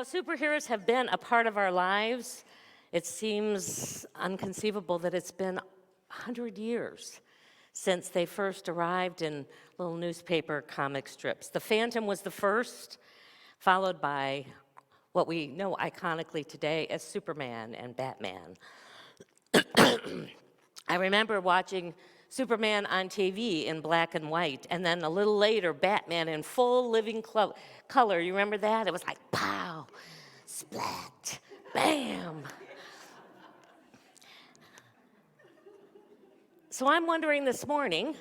superheroes have been a part of our lives. It seems unconceivable that it's been 100 years since they first arrived in little newspaper comic strips. The Phantom was the first, followed by what we know iconically today as Superman and Batman. I remember watching Superman on TV in black and white, and then a little later, Batman in full living color. You remember that? It was like, pow, splat, bam. So I'm wondering this morning,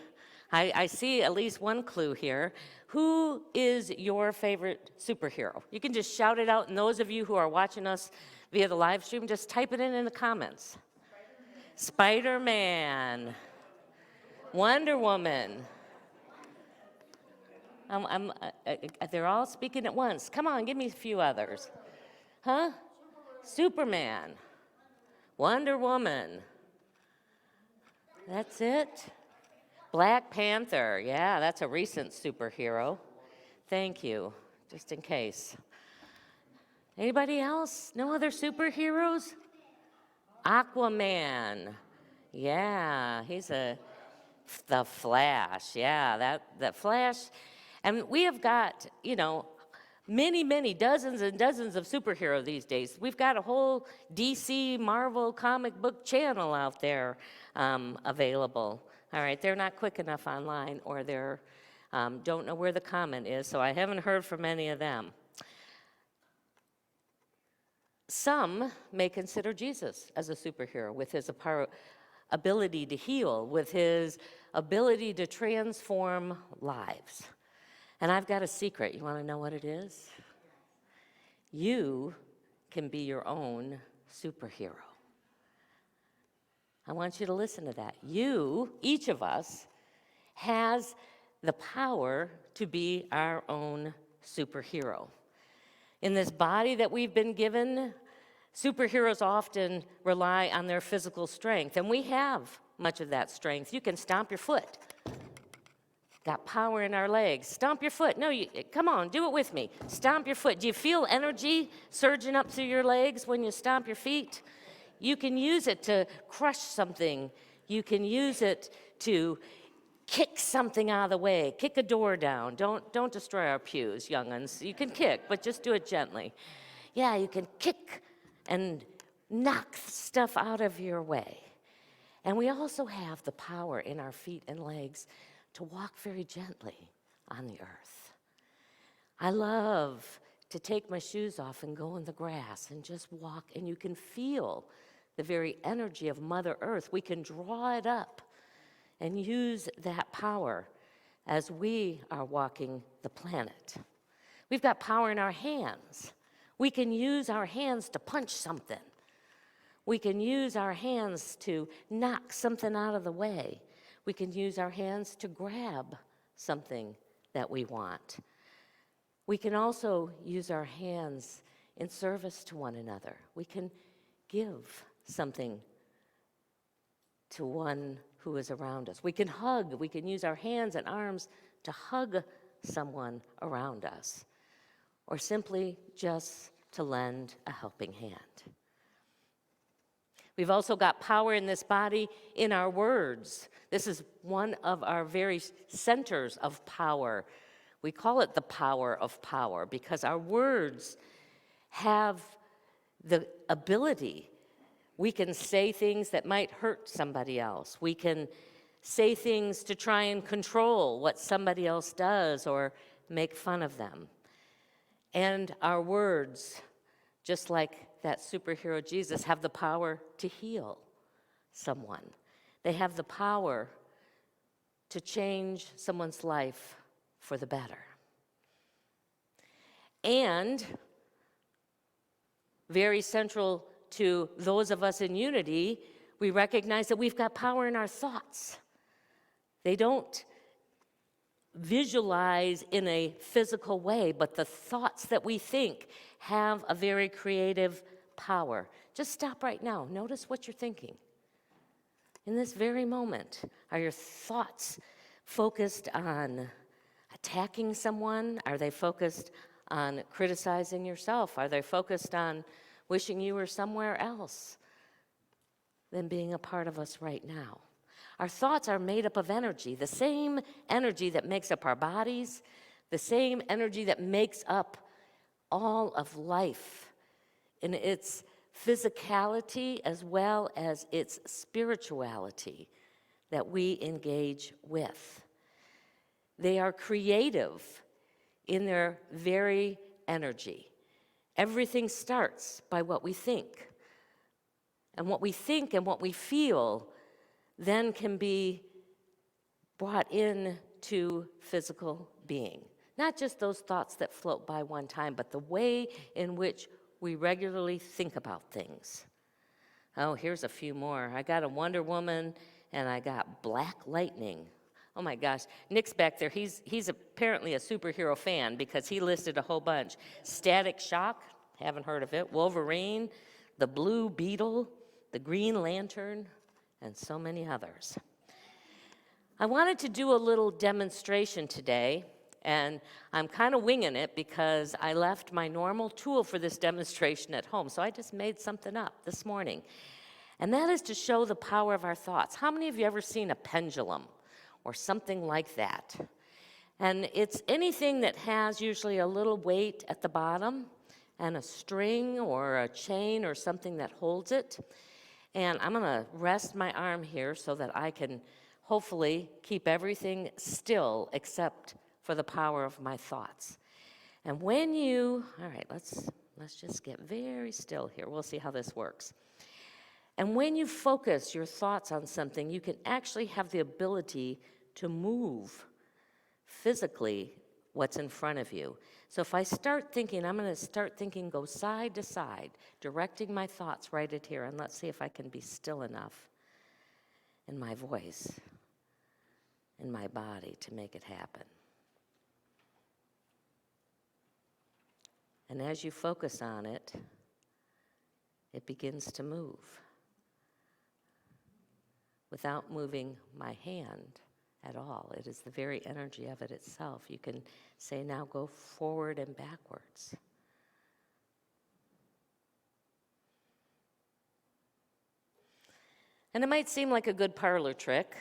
I see at least one clue here. Who is your favorite superhero? You can just shout it out, and those of you who are watching us via the live stream, just type it in the comments. Spider-Man. Wonder Woman. They're all speaking at once. Come on, give me a few others. Huh? Superman. Wonder Woman. That's it? Black Panther. Yeah, that's a recent superhero. Thank you, just in case. Anybody else? No other superheroes? Aquaman. Yeah, he's the Flash. Yeah, that Flash. And we have got, many dozens and dozens of superheroes these days. We've got a whole DC Marvel comic book channel out there available. All right, they're not quick enough online, or they're don't know where the comment is, so I haven't heard from any of them. Some may consider Jesus as a superhero with his ability to heal, with his ability to transform lives. And I've got a secret. You want to know what it is? You can be your own superhero. I want you to listen to that. You, each of us, has the power to be our own superhero. In this body that we've been given, superheroes often rely on their physical strength, and we have much of that strength. You can stomp your foot. Got power in our legs. Stomp your foot. No, come on, do it with me. Stomp your foot. Do you feel energy surging up through your legs when you stomp your feet? You can use it to crush something. You can use it to kick something out of the way, kick a door down. Don't destroy our pews, young'uns. You can kick, but just do it gently. Yeah, you can kick and knock stuff out of your way. And we also have the power in our feet and legs to walk very gently on the earth. I love to take my shoes off and go in the grass and just walk, and you can feel the very energy of Mother Earth. We can draw it up and use that power as we are walking the planet. We've got power in our hands. We can use our hands to punch something. We can use our hands to knock something out of the way. We can use our hands to grab something that we want. We can also use our hands in service to one another. We can give something to one who is around us. We can hug. We can use our hands and arms to hug someone around us, or simply just to lend a helping hand. We've also got power in this body in our words. This is one of our very centers of power. We call it the power of power because our words have the ability. We can say things that might hurt somebody else. We can say things to try and control what somebody else does or make fun of them. And our words, just like that superhero Jesus, have the power to heal someone. They have the power to change someone's life for the better. And very central to those of us in unity, we recognize that we've got power in our thoughts. They don't visualize in a physical way, but the thoughts that we think have a very creative power. Just stop right now. Notice what you're thinking. In this very moment, are your thoughts focused on attacking someone? Are they focused on criticizing yourself? Are they focused on wishing you were somewhere else than being a part of us right now? Our thoughts are made up of energy, the same energy that makes up our bodies, the same energy that makes up all of life in its physicality as well as its spirituality that we engage with. They are creative in their very energy. Everything starts by what we think. And what we think and what we feel then can be brought into physical being. Not just those thoughts that float by one time, but the way in which we regularly think about things. Oh, here's a few more. I got a Wonder Woman and I got black lightning. Oh my gosh, Nick's back there. He's apparently a superhero fan because he listed a whole bunch. Static Shock, haven't heard of it. Wolverine, the Blue Beetle, the Green Lantern, and so many others. I wanted to do a little demonstration today, and I'm kind of winging it because I left my normal tool for this demonstration at home, so I just made something up this morning. And that is to show the power of our thoughts. How many of you ever seen a pendulum or something like that? And it's anything that has usually a little weight at the bottom and a string or a chain or something that holds it. And I'm going to rest my arm here so that I can hopefully keep everything still except for the power of my thoughts. And when you, all right, let's just get very still here. We'll see how this works. And when you focus your thoughts on something, you can actually have the ability to move physically what's in front of you. So if I start thinking, I'm going to start thinking, go side to side, directing my thoughts right at here, and let's see if I can be still enough in my voice, in my body to make it happen. And as you focus on it, it begins to move without moving my hand at all. It is the very energy of it itself. You can say, now go forward and backwards. And it might seem like a good parlor trick,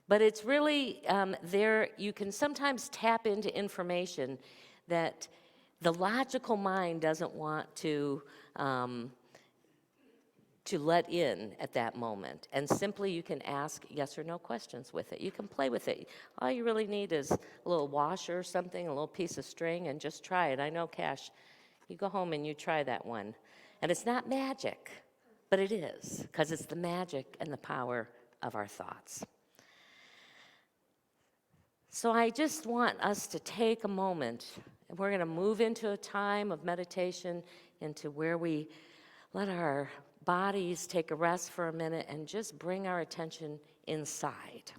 but it's really there. You can sometimes tap into information that the logical mind doesn't want to let in at that moment. And simply you can ask yes or no questions with it. You can play with it. All you really need is a little washer or something, a little piece of string, and just try it. I know, Cash, you go home and you try that one. And it's not magic, but it is, because it's the magic and the power of our thoughts. So I just want us to take a moment, and we're going to move into a time of meditation, into where we let our bodies take a rest for a minute and just bring our attention inside.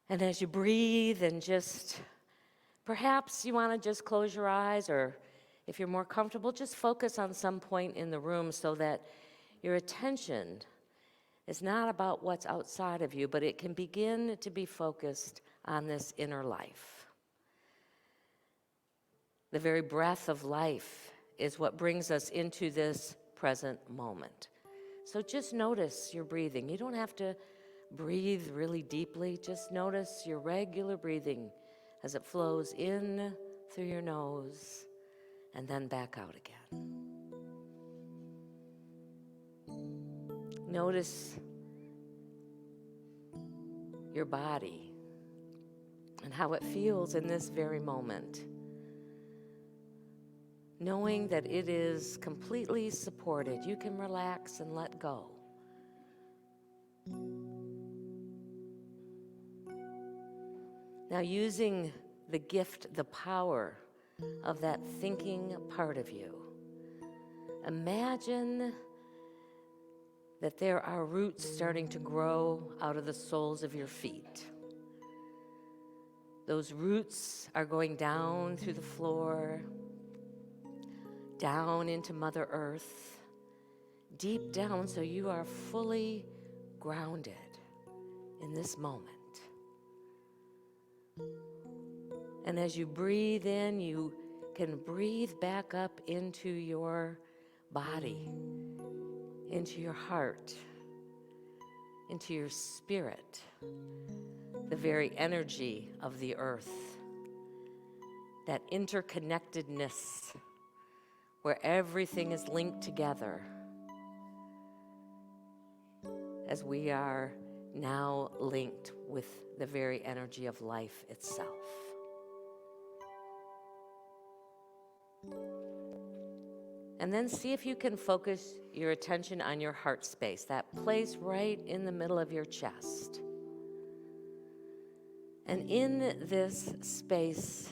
And as you breathe and just, perhaps you want to just close your eyes, or if you're more comfortable, just focus on some point in the room so that your attention is not about what's outside of you, but it can begin to be focused on this inner life. The very breath of life is what brings us into this present moment. So just notice your breathing. You don't have to breathe really deeply. Just notice your regular breathing as it flows in through your nose and then back out again. Notice your body and how it feels in this very moment, knowing that it is completely supported. You can relax and let go. Now, using the gift, the power of that thinking part of you, imagine that there are roots starting to grow out of the soles of your feet. Those roots are going down through the floor, down into Mother Earth, deep down, so you are fully grounded in this moment. And as you breathe in, you can breathe back up into your body, into your heart, into your spirit, the very energy of the earth, that interconnectedness where everything is linked together as we are now linked with the very energy of life itself. And then see if you can focus your attention on your heart space, that place right in the middle of your chest. And in this space,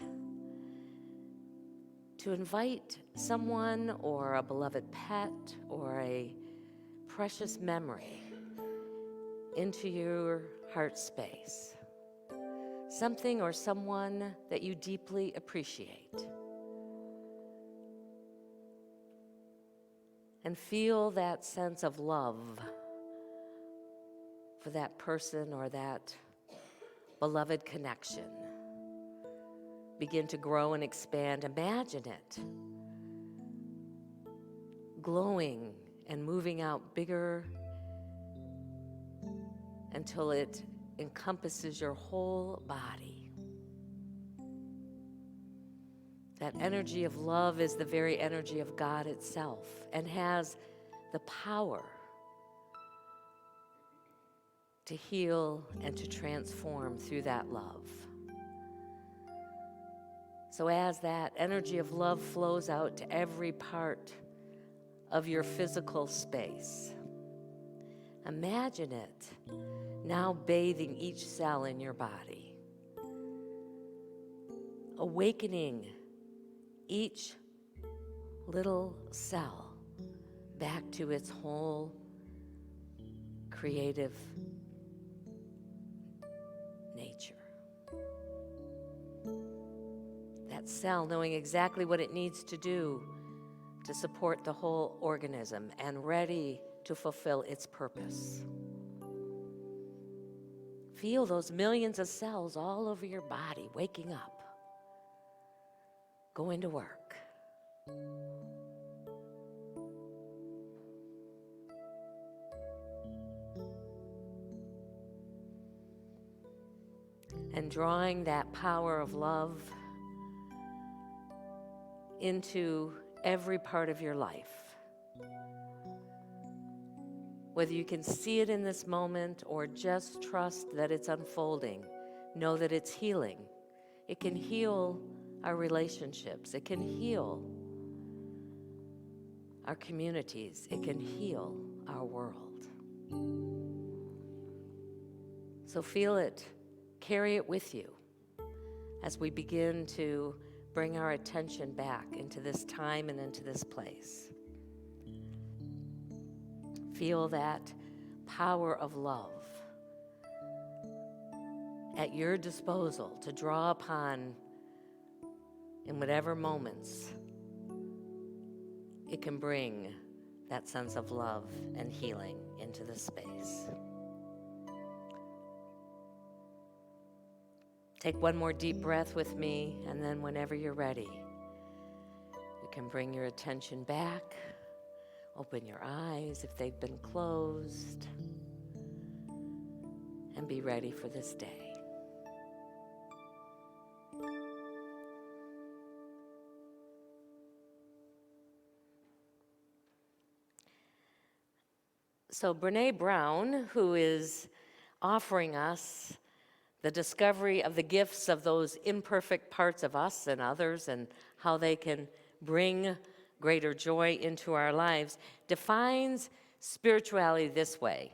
to invite someone or a beloved pet or a precious memory into your heart space. Something or someone that you deeply appreciate. And feel that sense of love for that person or that beloved connection begin to grow and expand. Imagine it glowing and moving out bigger until it encompasses your whole body. That energy of love is the very energy of God itself and has the power to heal and to transform through that love. So as that energy of love flows out to every part of your physical space, imagine it now bathing each cell in your body, awakening each little cell back to its whole creative nature. That cell knowing exactly what it needs to do to support the whole organism and ready to fulfill its purpose. Feel those millions of cells all over your body waking up, going to work. And drawing that power of love into every part of your life. Whether you can see it in this moment or just trust that it's unfolding, know that it's healing. It can heal our relationships. It can heal our communities. It can heal our world. So feel it, carry it with you as we begin to bring our attention back into this time and into this place. Feel that power of love at your disposal to draw upon in whatever moments it can bring that sense of love and healing into the space. Take one more deep breath with me, and then whenever you're ready, you can bring your attention back. Open your eyes if they've been closed, and be ready for this day. So Brené Brown, who is offering us the discovery of the gifts of those imperfect parts of us and others and how they can bring greater joy into our lives, defines spirituality this way.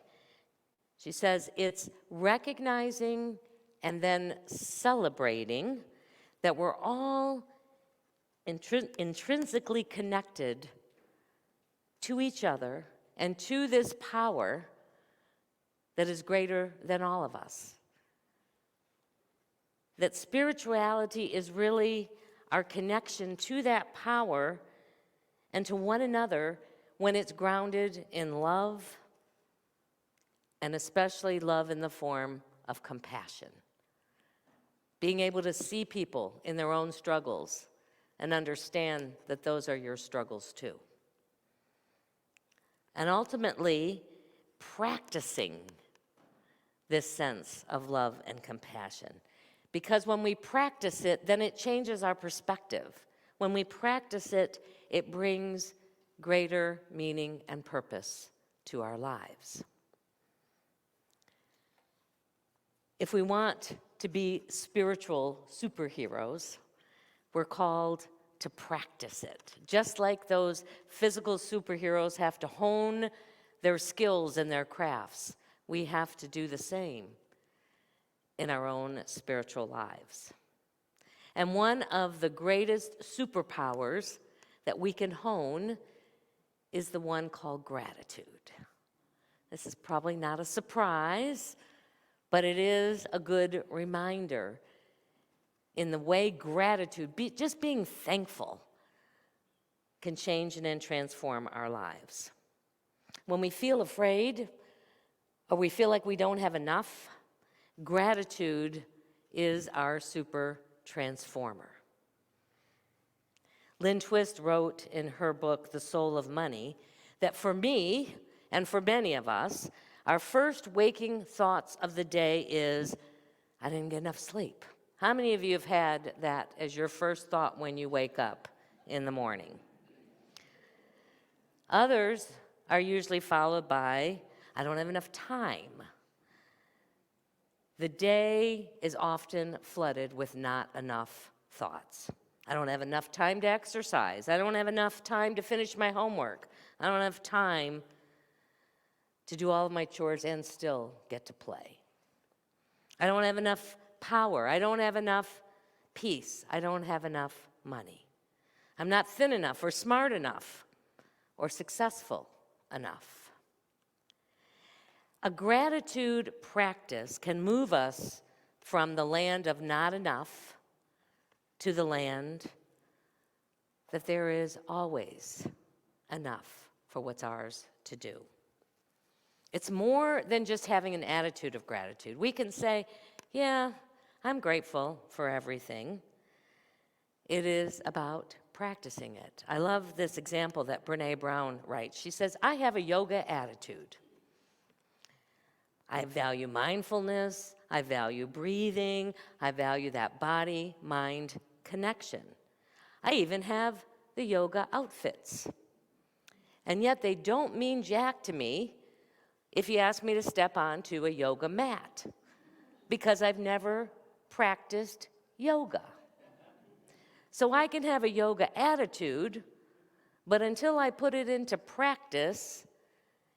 She says it's recognizing and then celebrating that we're all intrinsically connected to each other and to this power that is greater than all of us. That spirituality is really our connection to that power and to one another when it's grounded in love, and especially love in the form of compassion. being able to see people in their own struggles and understand that those are your struggles too. And ultimately, practicing this sense of love and compassion. Because when we practice it, then it changes our perspective. When we practice it, it brings greater meaning and purpose to our lives. If we want to be spiritual superheroes, we're called to practice it. Just like those physical superheroes have to hone their skills and their crafts, we have to do the same in our own spiritual lives. And one of the greatest superpowers that we can hone is the one called gratitude. This is probably not a surprise, but it is a good reminder in the way gratitude, just being thankful, can change and then transform our lives. When we feel afraid or we feel like we don't have enough, gratitude is our super transformer. Lynn Twist wrote in her book, The Soul of Money, that for me and for many of us, our first waking thoughts of the day is, I didn't get enough sleep. How many of you have had that as your first thought when you wake up in the morning? Others are usually followed by, I don't have enough time. The day is often flooded with not enough thoughts. I don't have enough time to exercise. I don't have enough time to finish my homework. I don't have time to do all of my chores and still get to play. I don't have enough power. I don't have enough peace. I don't have enough money. I'm not thin enough or smart enough or successful enough. A gratitude practice can move us from the land of not enough to the land that there is always enough for what's ours to do. It's more than just having an attitude of gratitude. We can say, yeah, I'm grateful for everything. It is about practicing it. I love this example that Brene Brown writes. She says, I have a yoga attitude. I value mindfulness, I value breathing, I value that body-mind connection. I even have the yoga outfits. And yet they don't mean jack to me if you ask me to step onto a yoga mat, because I've never practiced yoga. So I can have a yoga attitude, but until I put it into practice,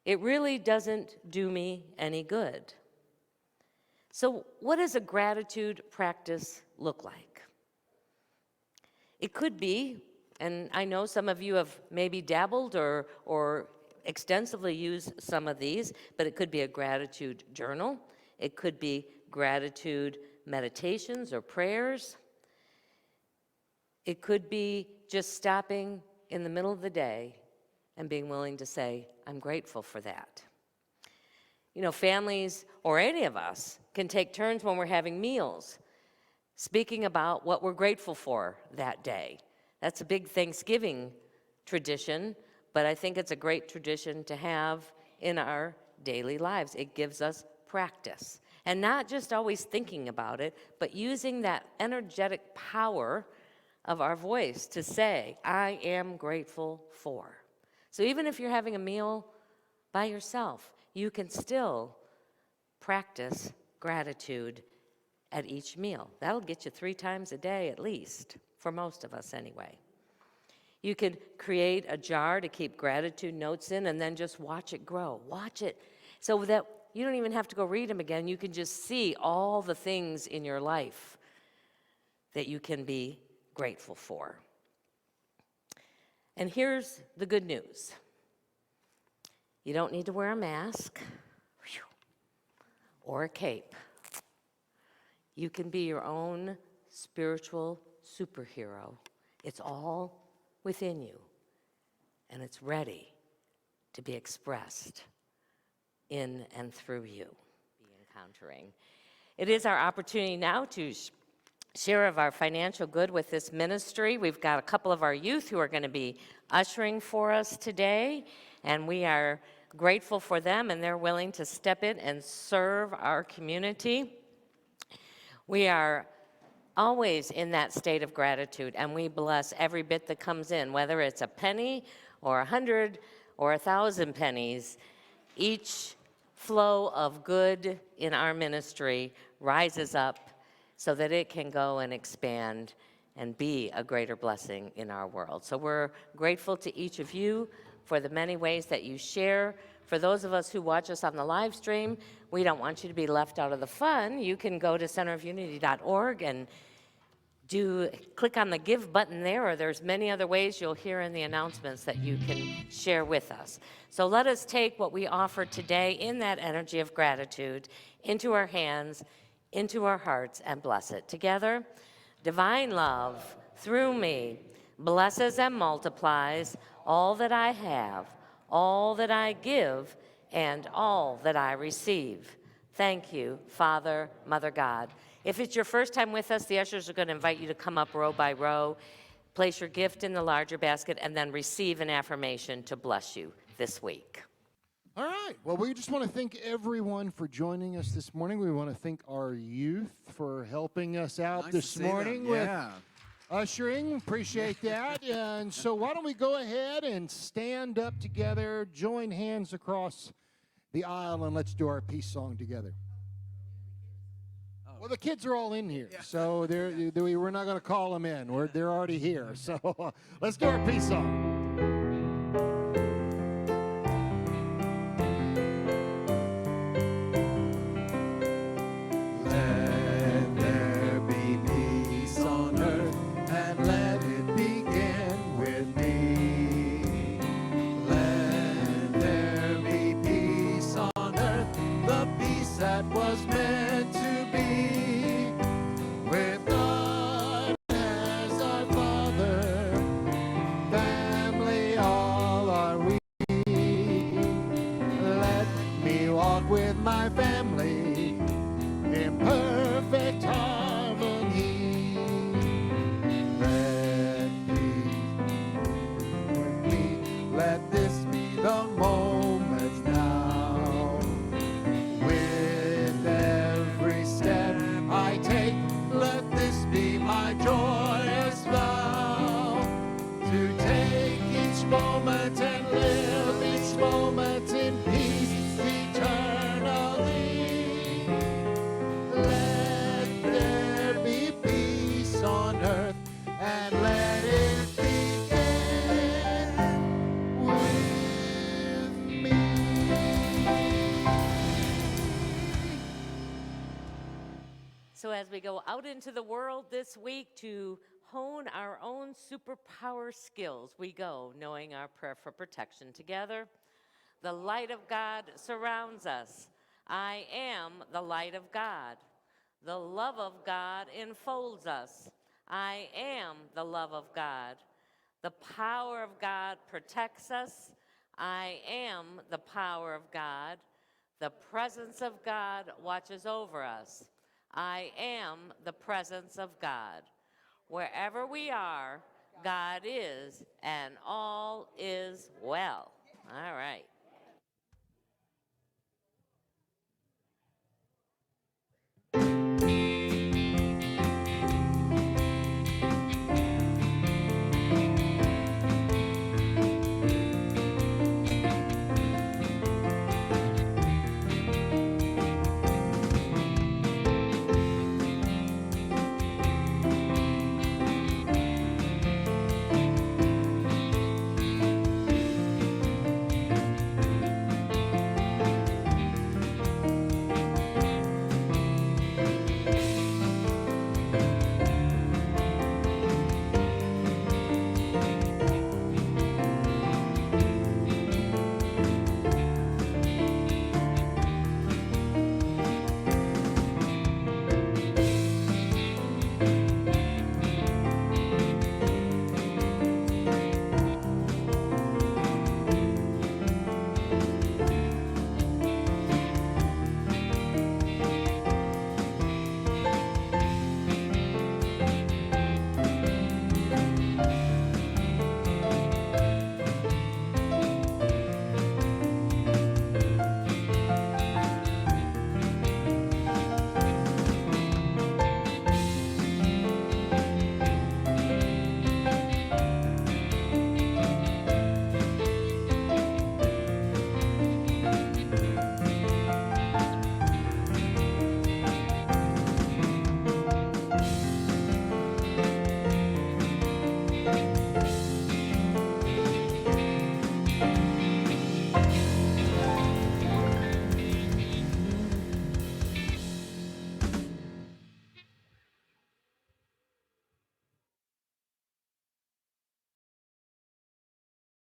it really doesn't do me any good. So what does a gratitude practice look like? It could be, and I know some of you have maybe dabbled or extensively used some of these, but it could be a gratitude journal. It could be gratitude meditations or prayers. It could be just stopping in the middle of the day and being willing to say, I'm grateful for that. You know, families or any of us can take turns when we're having meals, speaking about what we're grateful for that day. That's a big Thanksgiving tradition, but I think it's a great tradition to have in our daily lives. It gives us practice. And not just always thinking about it, but using that energetic power of our voice to say, I am grateful for. So even if you're having a meal by yourself, you can still practice gratitude at each meal. That'll get you 3 times a day at least, for most of us anyway. You could create a jar to keep gratitude notes in and then just watch it grow. Watch it so that you don't even have to go read them again. You can just see all the things in your life that you can be grateful for. And here's the good news. You don't need to wear a mask or a cape. You can be your own spiritual superhero. It's all within you, and it's ready to be expressed in and through you. Be encountering. It is our opportunity now to share of our financial good with this ministry. We've got a couple of our youth who are going to be ushering for us today, and we are grateful for them, and they're willing to step in and serve our community. We are always in that state of gratitude, and we bless every bit that comes in, whether it's a penny or 100 or 1,000 pennies. Each flow of good in our ministry rises up so that it can go and expand and be a greater blessing in our world. So we're grateful to each of you for the many ways that you share. For those of us who watch us on the live stream, we don't want you to be left out of the fun. You can go to centerofunity.org and click on the give button there, or there's many other ways you'll hear in the announcements that you can share with us. So let us take what we offer today in that energy of gratitude into our hands, into our hearts, and bless it. Together, divine love through me blesses and multiplies all that I have, all that I give, and all that I receive. Thank you, Father, Mother God. If it's your first time with us, the ushers are going to invite you to come up row by row, place your gift in the larger basket, and then receive an affirmation to bless you this week. All right. Well, we just want to thank everyone for joining us this morning. We want to thank our youth for helping us out this morning with ushering. Appreciate that. And so why don't we go ahead and stand up together, join hands across the aisle, and let's do our peace song together. Well, the kids are all in here, so we're not going to call them in. They're already here. So let's do our peace song. Let there be peace on earth, and let it begin with me. Let there be peace on earth, the peace that was meant to be. With God as our Father, family all are we. Let me walk with my family in perfect harmony. Let peace with me, let this be the moment now. With every step I take, let this be my joyous vow. To take each moment and live each moment in peace eternally. Let there be peace on earth, and let it begin with me. So as we go out into the world this week to hone our own superpower skills, we go knowing our prayer for protection together. The light of God surrounds us. I am the light of God. The love of God enfolds us. I am the love of God. The power of God protects us. I am the power of God. The presence of God watches over us. I am the presence of God. Wherever we are, God is, and all is well. All right.